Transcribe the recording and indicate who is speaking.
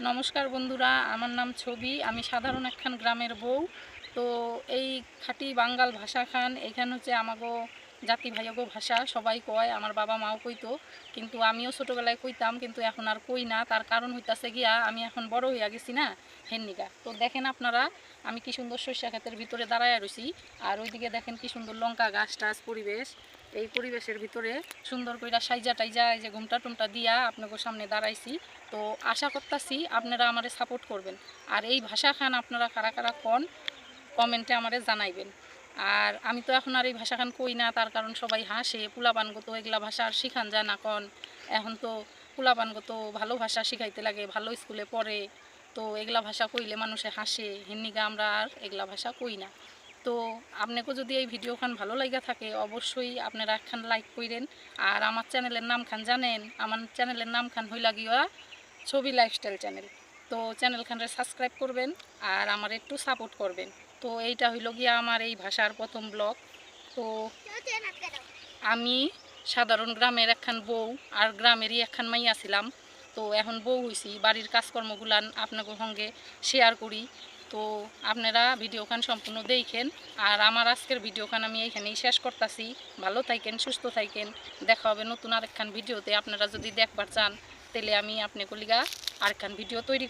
Speaker 1: নমস্কার বন্ধুরা, আমার নাম ছবি। আমি সাধারণ একখান গ্রামের বউ। তো এই খাঁটি বাঙ্গাল ভাষা খান এইখান হচ্ছে আমাগো জাতি ভাইগো ভাষা সবাই কয়, আমার বাবা মাও কইতো, কিন্তু আমিও ছোটোবেলায় কইতাম, কিন্তু এখন আর কই না। তার কারণ হইতাছে গিয়া আমি এখন বড় হইয়া গেছি না, হেন্নিকা। তো দেখেন আপনারা, আমি কি সুন্দর সরিষা ক্ষেতের ভিতরে দাঁড়ায় রইছি, আর ওইদিকে দেখেন কি সুন্দর লঙ্কা গাছ টাছ পরিবেশ। এই পরিবেশের ভিতরে সুন্দর কইরা সাইজা টাইজা এই যে ঘুমটা টুমটা দিয়া আপনাদের সামনে দাঁড়াইছি। তো আশা করতেছি আপনারা আমারে সাপোর্ট করবেন। আর এই ভাষা খান আপনারা কারা কারা কন, কমেন্টে আমারে জানাইবেন। আর আমি তো এখন আর এই ভাষা খান কই না, তার কারণ সবাই হাসে, পোলাপানগত এগুলা ভাষা আর শিখান যায় না কন। এখন তো পোলাপানগত ভালো ভাষা শিখাইতে লাগে, ভালো স্কুলে পড়ে। তো এগুলা ভাষা কইলে মানুষে হাসে, হিন্নিগা আমরা আর এগুলা ভাষা কই না। তো আপনাকে যদি এই ভিডিওখান ভালো লাগা থাকে, অবশ্যই আপনারা একখান লাইক করেন। আর আমার চ্যানেলের নাম খান জানেন, আমার চ্যানেলের নাম খান হইলা গিয়া ছবি লাইফস্টাইল চ্যানেল। তো চ্যানেলখানরে সাবস্ক্রাইব করবেন আর আমার একটু সাপোর্ট করবেন। তো এইটা হইল গিয়া আমার এই ভাষার প্রথম ব্লগ। তো আমি সাধারণ গ্রামের একখান বউ, আর গ্রামেরই একখান মাইয়া ছিলাম। তো এখন বউ হইছি, বাড়ির কাজকর্মগুলান আপনাদের সঙ্গে শেয়ার করি। তো আপনারা ভিডিওখান সম্পূর্ণ দেখেন। আর আমার আজকের ভিডিওখান আমি এইখানেই শেষ করতেছি। ভালো থাকেন, সুস্থ থাকেন। দেখা হবে নতুন আরেকখান ভিডিওতে। আপনারা যদি দেখবার চান তাহলে আমি আপনাকে লিগা আরেকখান ভিডিও তৈরি